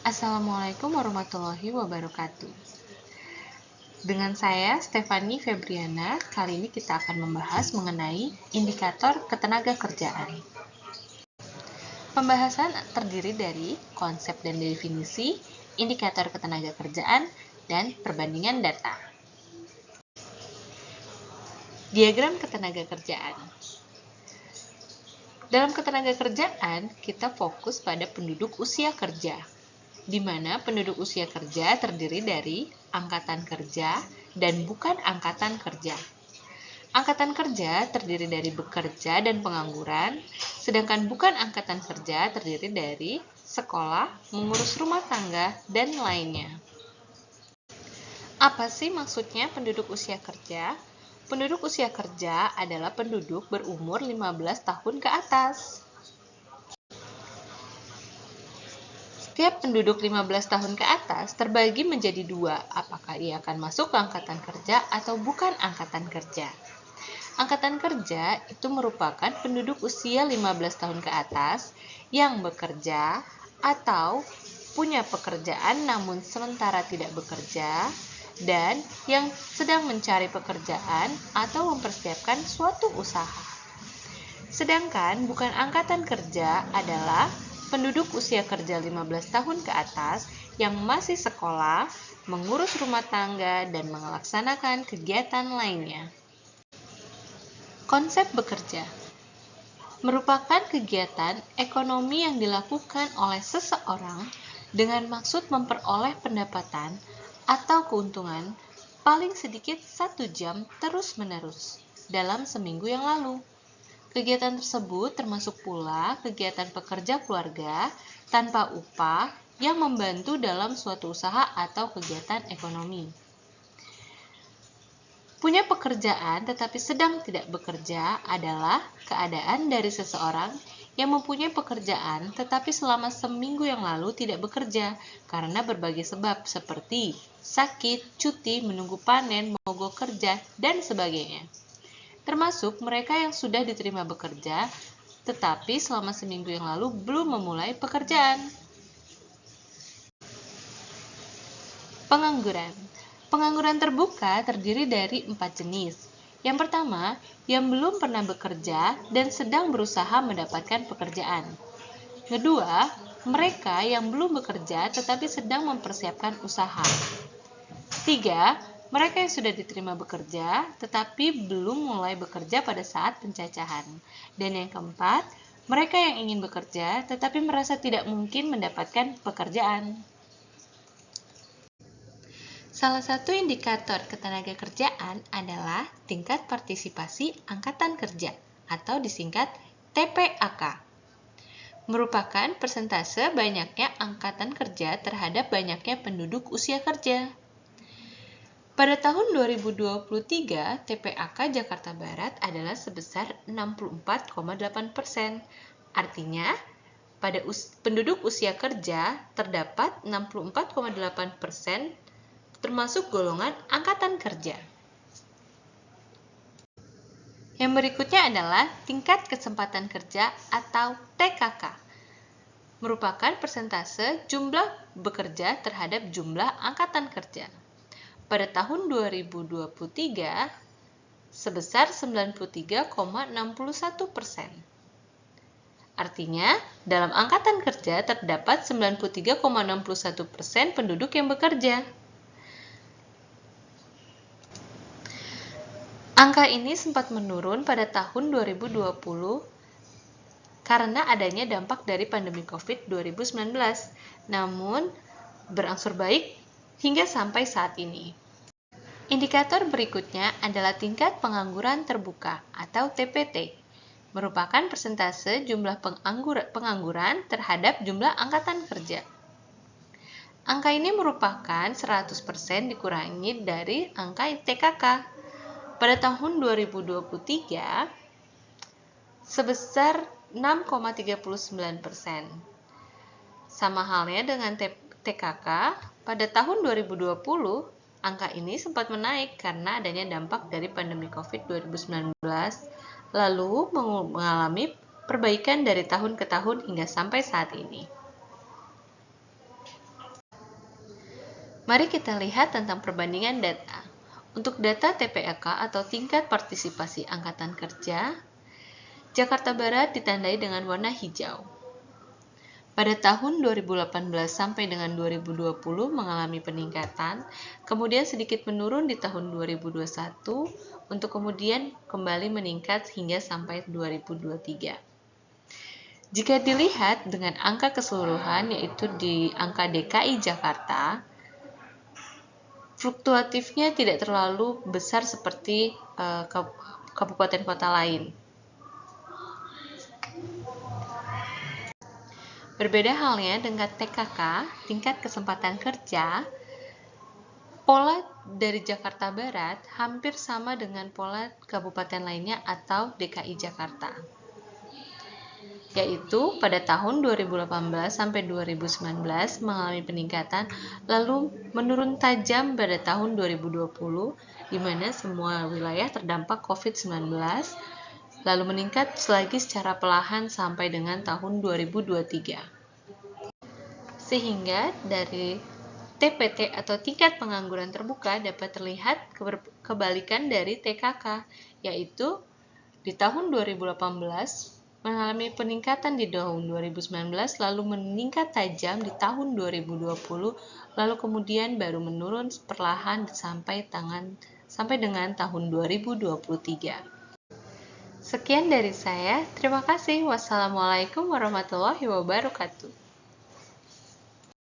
Assalamualaikum warahmatullahi wabarakatuh. Dengan saya, Stefani Febriana, kali ini kita akan membahas mengenai indikator ketenagakerjaan. Pembahasan terdiri dari konsep dan definisi, indikator ketenagakerjaan, dan perbandingan data. Diagram ketenagakerjaan. Dalam ketenagakerjaan, kita fokus pada penduduk usia kerja, di mana penduduk usia kerja terdiri dari angkatan kerja dan bukan angkatan kerja. Angkatan kerja terdiri dari bekerja dan pengangguran, sedangkan bukan angkatan kerja terdiri dari sekolah, mengurus rumah tangga, dan lainnya. Apa sih maksudnya penduduk usia kerja? Penduduk usia kerja adalah penduduk berumur 15 tahun ke atas. Setiap penduduk 15 tahun ke atas terbagi menjadi dua, apakah ia akan masuk ke angkatan kerja atau bukan angkatan kerja. Angkatan kerja itu merupakan penduduk usia 15 tahun ke atas yang bekerja atau punya pekerjaan namun sementara tidak bekerja dan yang sedang mencari pekerjaan atau mempersiapkan suatu usaha. Sedangkan bukan angkatan kerja adalah penduduk usia kerja 15 tahun ke atas yang masih sekolah, mengurus rumah tangga, dan melaksanakan kegiatan lainnya. Konsep bekerja merupakan kegiatan ekonomi yang dilakukan oleh seseorang dengan maksud memperoleh pendapatan atau keuntungan paling sedikit 1 jam terus-menerus dalam seminggu yang lalu. Kegiatan tersebut termasuk pula kegiatan pekerja keluarga tanpa upah yang membantu dalam suatu usaha atau kegiatan ekonomi. Punya pekerjaan tetapi sedang tidak bekerja adalah keadaan dari seseorang yang mempunyai pekerjaan tetapi selama seminggu yang lalu tidak bekerja karena berbagai sebab seperti sakit, cuti, menunggu panen, mogok kerja, dan sebagainya. Termasuk mereka yang sudah diterima bekerja tetapi selama seminggu yang lalu belum memulai pekerjaan. Pengangguran. Pengangguran terbuka terdiri dari 4 jenis. Yang pertama, yang belum pernah bekerja dan sedang berusaha mendapatkan pekerjaan. Kedua, mereka yang belum bekerja tetapi sedang mempersiapkan usaha. 3, mereka yang sudah diterima bekerja tetapi belum mulai bekerja pada saat pencacahan. Dan yang keempat, mereka yang ingin bekerja tetapi merasa tidak mungkin mendapatkan pekerjaan. Salah satu indikator ketenagakerjaan adalah tingkat partisipasi angkatan kerja atau disingkat TPAK. Merupakan persentase banyaknya angkatan kerja terhadap banyaknya penduduk usia kerja. Pada tahun 2023, TPAK Jakarta Barat adalah sebesar 64,8%. Artinya, pada penduduk usia kerja terdapat 64,8% termasuk golongan angkatan kerja. Yang berikutnya adalah tingkat kesempatan kerja atau TKK. Merupakan persentase jumlah bekerja terhadap jumlah angkatan kerja. Pada tahun 2023 sebesar 93,61%. Artinya, dalam angkatan kerja terdapat 93,61% penduduk yang bekerja. Angka ini sempat menurun pada tahun 2020 karena adanya dampak dari pandemi COVID-19, namun berangsur baik hingga sampai saat ini. Indikator berikutnya adalah tingkat pengangguran terbuka atau TPT, merupakan persentase jumlah pengangguran terhadap jumlah angkatan kerja. Angka ini merupakan 100% dikurangi dari angka TKK. Pada tahun 2023 sebesar 6,39%. Sama halnya dengan TKK, pada tahun 2020 angka ini sempat menaik karena adanya dampak dari pandemi COVID-19, lalu mengalami perbaikan dari tahun ke tahun hingga sampai saat ini. Mari kita lihat tentang perbandingan data. Untuk data TPAK atau tingkat partisipasi angkatan kerja, Jakarta Barat ditandai dengan warna hijau. Pada tahun 2018 sampai dengan 2020 mengalami peningkatan, kemudian sedikit menurun di tahun 2021 untuk kemudian kembali meningkat hingga sampai 2023. Jika dilihat dengan angka keseluruhan yaitu di angka DKI Jakarta, fluktuatifnya tidak terlalu besar seperti kabupaten kota lain. Berbeda halnya dengan TKK, tingkat kesempatan kerja, pola dari Jakarta Barat hampir sama dengan pola kabupaten lainnya atau DKI Jakarta. Yaitu pada tahun 2018 sampai 2019 mengalami peningkatan, lalu menurun tajam pada tahun 2020, di mana semua wilayah terdampak COVID-19, lalu meningkat lagi secara perlahan sampai dengan tahun 2023. Sehingga dari TPT atau tingkat pengangguran terbuka dapat terlihat kebalikan dari TKK, yaitu di tahun 2018 mengalami peningkatan di tahun 2019, lalu meningkat tajam di tahun 2020, lalu kemudian baru menurun perlahan sampai dengan tahun 2023. Sekian dari saya, terima kasih. Wassalamualaikum warahmatullahi wabarakatuh.